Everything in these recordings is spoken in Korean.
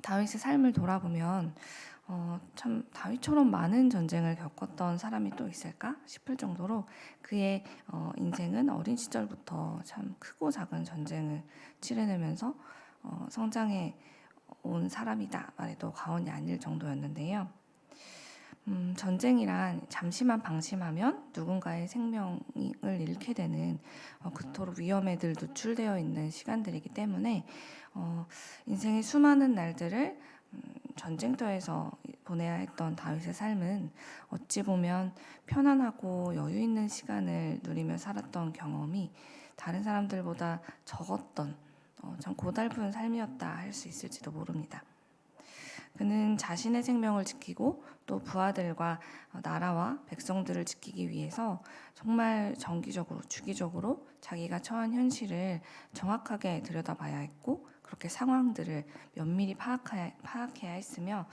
다윗의 삶을 돌아보면 참 다윗처럼 많은 전쟁을 겪었던 사람이 또 있을까 싶을 정도로 그의 인생은 어린 시절부터 참 크고 작은 전쟁을 치르내면서 성장해 온 사람이다 말해도 과언이 아닐 정도였는데요. 전쟁이란 잠시만 방심하면 누군가의 생명을 잃게 되는 그토록 위험에 늘 노출되어 있는 시간들이기 때문에 인생의 수많은 날들을 전쟁터에서 보내야 했던 다윗의 삶은 어찌 보면 편안하고 여유 있는 시간을 누리며 살았던 경험이 다른 사람들보다 적었던 참 고달픈 삶이었다 할 수 있을지도 모릅니다. 그는 자신의 생명을 지키고 또 부하들과 나라와 백성들을 지키기 위해서 정말 정기적으로 주기적으로 자기가 처한 현실을 정확하게 들여다봐야 했고 그렇게 상황들을 면밀히 파악해야 했으며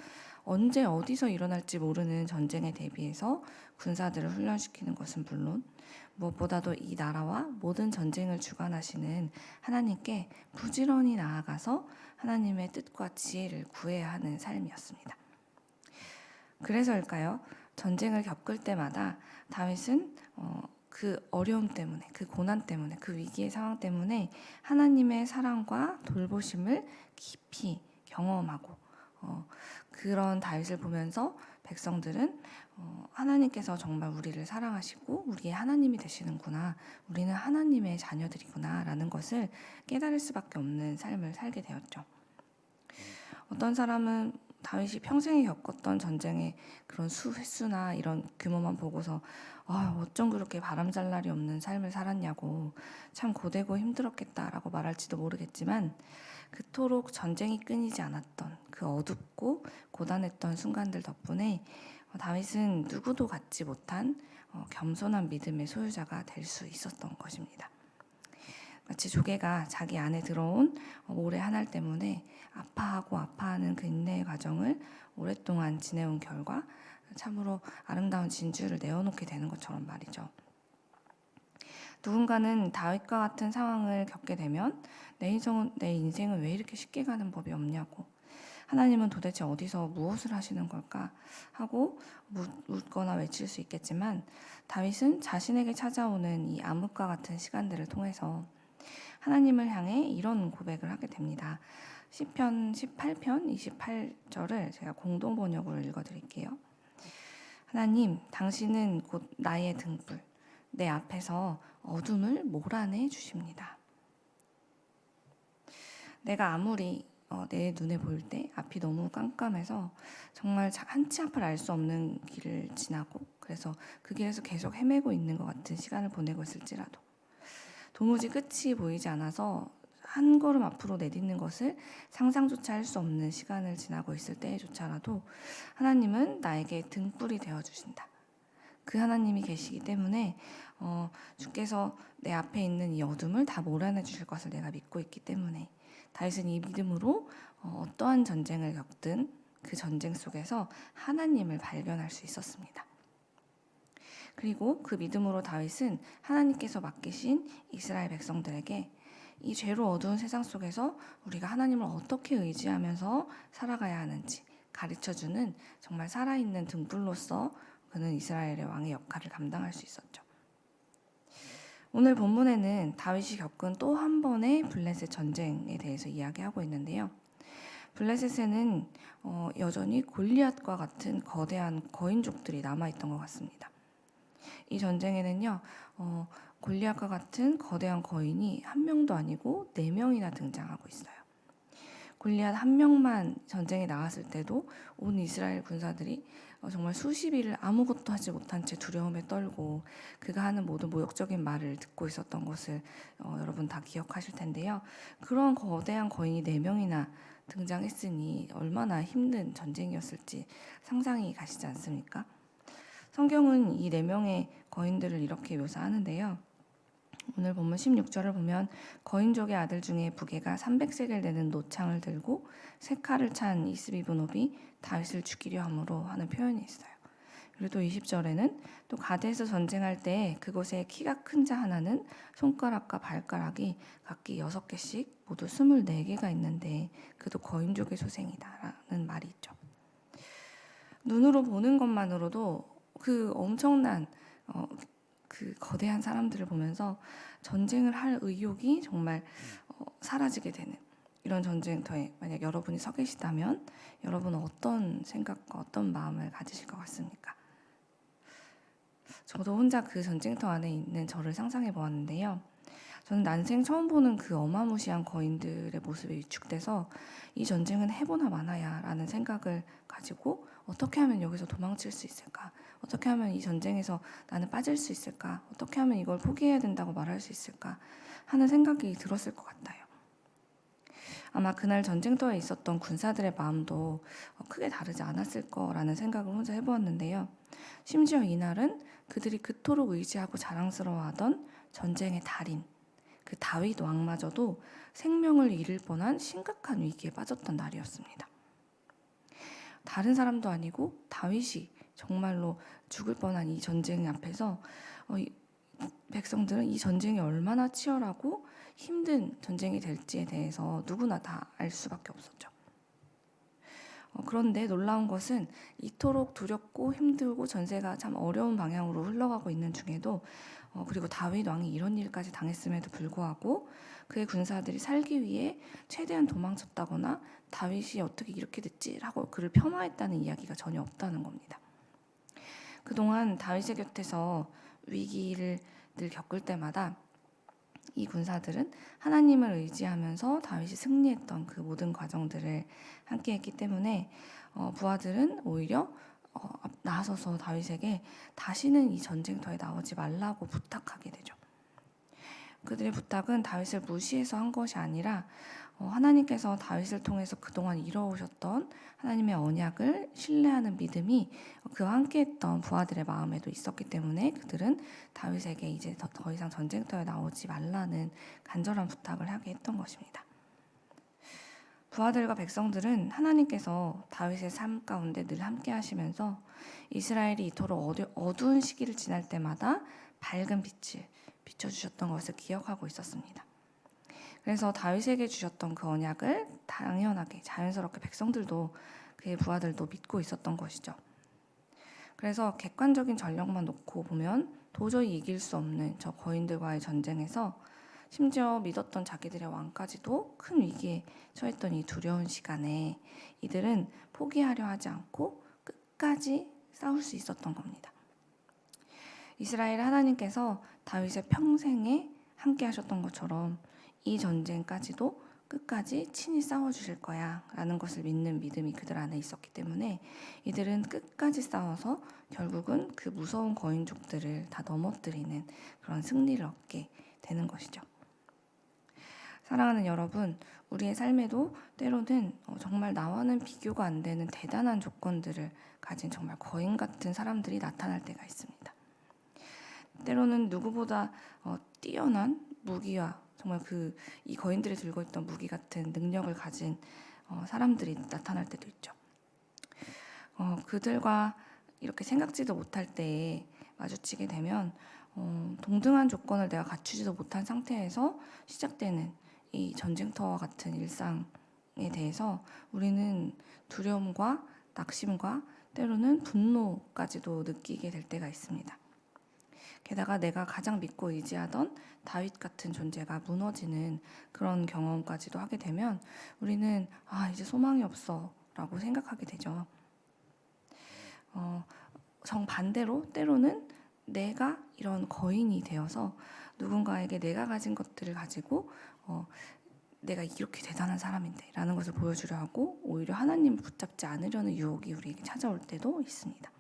언제 어디서 일어날지 모르는 전쟁에 대비해서 군사들을 훈련시키는 것은 물론 무엇보다도 이 나라와 모든 전쟁을 주관하시는 하나님께 부지런히 나아가서 하나님의 뜻과 지혜를 구해야 하는 삶이었습니다. 그래서일까요? 전쟁을 겪을 때마다 다윗은 그 어려움 때문에, 그 고난 때문에, 그 위기의 상황 때문에 하나님의 사랑과 돌보심을 깊이 경험하고 그런 다윗을 보면서 백성들은 하나님께서 정말 우리를 사랑하시고 우리의 하나님이 되시는구나, 우리는 하나님의 자녀들이구나 라는 것을 깨달을 수밖에 없는 삶을 살게 되었죠. 어떤 사람은 다윗이 평생에 겪었던 전쟁의 그런 횟수나 이런 규모만 보고서 어쩜 그렇게 바람잘 날이 없는 삶을 살았냐고 참 고되고 힘들었겠다라고 말할지도 모르겠지만 그토록 전쟁이 끊이지 않았던 그 어둡고 고단했던 순간들 덕분에 다윗은 누구도 갖지 못한 겸손한 믿음의 소유자가 될 수 있었던 것입니다. 마치 조개가 자기 안에 들어온 모래 한 알 때문에 아파하는 그 인내의 과정을 오랫동안 지내온 결과 참으로 아름다운 진주를 내어놓게 되는 것처럼 말이죠. 누군가는 다윗과 같은 상황을 겪게 되면 내 인생은 왜 이렇게 쉽게 가는 법이 없냐고, 하나님은 도대체 어디서 무엇을 하시는 걸까 하고 묻거나 외칠 수 있겠지만 다윗은 자신에게 찾아오는 이 암흑과 같은 시간들을 통해서 하나님을 향해 이런 고백을 하게 됩니다. 시편 18편 28절을 제가 공동 번역으로 읽어드릴게요. 하나님, 당신은 곧 나의 등불, 내 앞에서 어둠을 몰아내 주십니다. 내가 아무리 내 눈에 보일 때 앞이 너무 깜깜해서 정말 한 치 앞을 알 수 없는 길을 지나고 그래서 그 길에서 계속 헤매고 있는 것 같은 시간을 보내고 있을지라도 도무지 끝이 보이지 않아서 한 걸음 앞으로 내딛는 것을 상상조차 할 수 없는 시간을 지나고 있을 때조차라도 하나님은 나에게 등불이 되어주신다. 그 하나님이 계시기 때문에 주께서 내 앞에 있는 이 어둠을 다 몰아내 주실 것을 내가 믿고 있기 때문에 다윗은 이 믿음으로 어떠한 전쟁을 겪든 그 전쟁 속에서 하나님을 발견할 수 있었습니다. 그리고 그 믿음으로 다윗은 하나님께서 맡기신 이스라엘 백성들에게 이 죄로 어두운 세상 속에서 우리가 하나님을 어떻게 의지하면서 살아가야 하는지 가르쳐주는 정말 살아있는 등불로서 그는 이스라엘의 왕의 역할을 감당할 수 있었죠. 오늘 본문에는 다윗이 겪은 또 한 번의 블레셋 전쟁에 대해서 이야기하고 있는데요. 블레셋에는 여전히 골리앗과 같은 거대한 거인족들이 남아있던 것 같습니다. 이 전쟁에는요, 골리앗과 같은 거대한 거인이 한 명도 아니고 4명이나 등장하고 있어요. 골리앗 한 명만 전쟁에 나왔을 때도 온 이스라엘 군사들이 정말 수십 일을 아무것도 하지 못한 채 두려움에 떨고 그가 하는 모든 모욕적인 말을 듣고 있었던 것을 여러분 다 기억하실 텐데요. 그런 거대한 거인이 4명이나 등장했으니 얼마나 힘든 전쟁이었을지 상상이 가시지 않습니까? 성경은 이 4명의 거인들을 이렇게 묘사하는데요. 오늘 본문 16절을 보면 거인족의 아들 중에 부계가 300세겔 되는 노창을 들고 세 칼을 찬 이스비브노비 다윗을 죽이려 함으로 하는 표현이 있어요. 그리고 또 20절에는 또 가데에서 전쟁할 때 그곳에 키가 큰 자 하나는 손가락과 발가락이 각기 6개씩 모두 24개가 있는데 그도 거인족의 소생이다라는 말이 있죠. 눈으로 보는 것만으로도 그 엄청난 그 거대한 사람들을 보면서 전쟁을 할 의욕이 정말 사라지게 되는 이런 전쟁터에 만약 여러분이 서 계시다면 여러분은 어떤 생각과 어떤 마음을 가지실 것 같습니까? 저도 혼자 그 전쟁터 안에 있는 저를 상상해 보았는데요. 저는 난생 처음 보는 그 어마무시한 거인들의 모습에 위축돼서 이 전쟁은 해보나 마나야 라는 생각을 가지고 어떻게 하면 여기서 도망칠 수 있을까? 어떻게 하면 이 전쟁에서 나는 빠질 수 있을까? 어떻게 하면 이걸 포기해야 된다고 말할 수 있을까? 하는 생각이 들었을 것 같아요. 아마 그날 전쟁터에 있었던 군사들의 마음도 크게 다르지 않았을 거라는 생각을 혼자 해보았는데요. 심지어 이날은 그들이 그토록 의지하고 자랑스러워하던 전쟁의 달인, 그 다윗 왕마저도 생명을 잃을 뻔한 심각한 위기에 빠졌던 날이었습니다. 다른 사람도 아니고 다윗이 정말로 죽을 뻔한 이 전쟁 앞에서 백성들은 이 전쟁이 얼마나 치열하고 힘든 전쟁이 될지에 대해서 누구나 다 알 수밖에 없었죠. 그런데 놀라운 것은 이토록 두렵고 힘들고 전세가 참 어려운 방향으로 흘러가고 있는 중에도 그리고 다윗 왕이 이런 일까지 당했음에도 불구하고 그의 군사들이 살기 위해 최대한 도망쳤다거나 다윗이 어떻게 이렇게 됐지라고 그를 폄하했다는 이야기가 전혀 없다는 겁니다. 그동안 다윗의 곁에서 위기를 늘 겪을 때마다 이 군사들은 하나님을 의지하면서 다윗이 승리했던 그 모든 과정들을 함께했기 때문에 부하들은 오히려 나서서 다윗에게 다시는 이 전쟁터에 나오지 말라고 부탁하게 되죠. 그들의 부탁은 다윗을 무시해서 한 것이 아니라 하나님께서 다윗을 통해서 그동안 이뤄오셨던 하나님의 언약을 신뢰하는 믿음이 그와 함께했던 부하들의 마음에도 있었기 때문에 그들은 다윗에게 이제 더 이상 전쟁터에 나오지 말라는 간절한 부탁을 하게 했던 것입니다. 부하들과 백성들은 하나님께서 다윗의 삶 가운데 늘 함께 하시면서 이스라엘이 이토록 어두운 시기를 지날 때마다 밝은 빛을 비춰주셨던 것을 기억하고 있었습니다. 그래서 다윗에게 주셨던 그 언약을 당연하게 자연스럽게 백성들도 그의 부하들도 믿고 있었던 것이죠. 그래서 객관적인 전력만 놓고 보면 도저히 이길 수 없는 저 거인들과의 전쟁에서 심지어 믿었던 자기들의 왕까지도 큰 위기에 처했던 이 두려운 시간에 이들은 포기하려 하지 않고 끝까지 싸울 수 있었던 겁니다. 이스라엘 하나님께서 다윗의 평생에 함께 하셨던 것처럼 이 전쟁까지도 끝까지 친히 싸워주실 거야 라는 것을 믿는 믿음이 그들 안에 있었기 때문에 이들은 끝까지 싸워서 결국은 그 무서운 거인족들을 다 넘어뜨리는 그런 승리를 얻게 되는 것이죠. 사랑하는 여러분, 우리의 삶에도 때로는 정말 나와는 비교가 안 되는 대단한 조건들을 가진 정말 거인 같은 사람들이 나타날 때가 있습니다. 때로는 누구보다 뛰어난 무기와 정말 이 거인들이 들고 있던 무기 같은 능력을 가진 사람들이 나타날 때도 있죠. 그들과 이렇게 생각지도 못할 때에 마주치게 되면 동등한 조건을 내가 갖추지도 못한 상태에서 시작되는 이 전쟁터와 같은 일상에 대해서 우리는 두려움과 낙심과 때로는 분노까지도 느끼게 될 때가 있습니다. 게다가 내가 가장 믿고 의지하던 다윗 같은 존재가 무너지는 그런 경험까지도 하게 되면 우리는 이제 소망이 없어 라고 생각하게 되죠. 정반대로 때로는 내가 이런 거인이 되어서 누군가에게 내가 가진 것들을 가지고 내가 이렇게 대단한 사람인데 라는 것을 보여주려 하고 오히려 하나님을 붙잡지 않으려는 유혹이 우리에게 찾아올 때도 있습니다.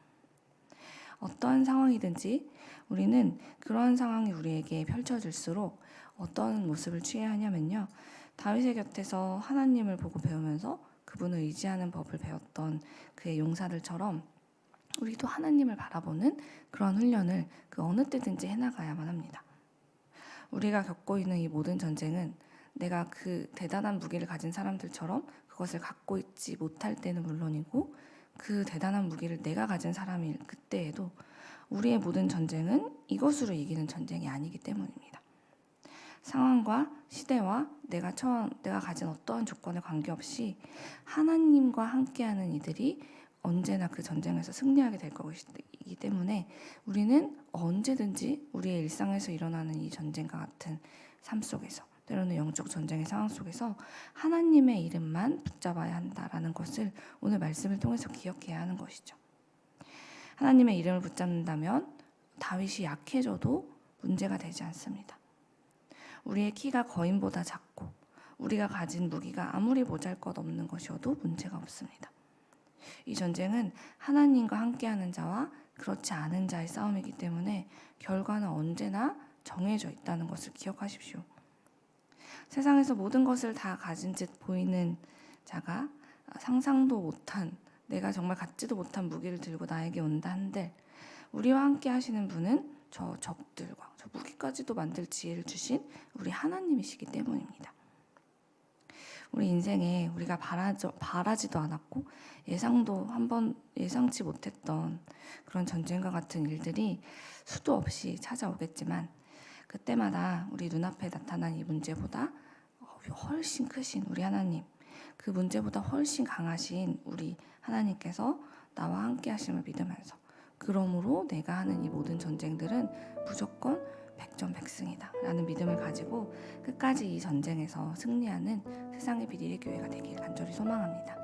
어떠한 상황이든지 우리는 그러한 상황이 우리에게 펼쳐질수록 어떤 모습을 취해야 하냐면요. 다윗의 곁에서 하나님을 보고 배우면서 그분을 의지하는 법을 배웠던 그의 용사들처럼 우리도 하나님을 바라보는 그런 훈련을 그 어느 때든지 해나가야만 합니다. 우리가 겪고 있는 이 모든 전쟁은 내가 그 대단한 무기를 가진 사람들처럼 그것을 갖고 있지 못할 때는 물론이고 그 대단한 무기를 내가 가진 사람일 그때에도 우리의 모든 전쟁은 이것으로 이기는 전쟁이 아니기 때문입니다. 상황과 시대와 내가 가진 어떠한 조건에 관계없이 하나님과 함께하는 이들이 언제나 그 전쟁에서 승리하게 될 것이기 때문에 우리는 언제든지 우리의 일상에서 일어나는 이 전쟁과 같은 삶 속에서, 때로는 영적 전쟁의 상황 속에서 하나님의 이름만 붙잡아야 한다라는 것을 오늘 말씀을 통해서 기억해야 하는 것이죠. 하나님의 이름을 붙잡는다면 다윗이 약해져도 문제가 되지 않습니다. 우리의 키가 거인보다 작고 우리가 가진 무기가 아무리 보잘것없는 것이어도 문제가 없습니다. 이 전쟁은 하나님과 함께하는 자와 그렇지 않은 자의 싸움이기 때문에 결과는 언제나 정해져 있다는 것을 기억하십시오. 세상에서 모든 것을 다 가진 듯 보이는 자가 상상도 못한, 내가 정말 갖지도 못한 무기를 들고 나에게 온다 한들 우리와 함께 하시는 분은 저 적들과 저 무기까지도 만들 지혜를 주신 우리 하나님이시기 때문입니다. 우리 인생에 우리가 바라지도 않았고 예상도 한번 예상치 못했던 그런 전쟁과 같은 일들이 수도 없이 찾아오겠지만 그때마다 우리 눈앞에 나타난 이 문제보다 훨씬 크신 우리 하나님, 그 문제보다 훨씬 강하신 우리 하나님께서 나와 함께 하심을 믿으면서, 그러므로 내가 하는 이 모든 전쟁들은 무조건 백전백승이다 라는 믿음을 가지고 끝까지 이 전쟁에서 승리하는 세상의 빛 1위 교회가 되길 간절히 소망합니다.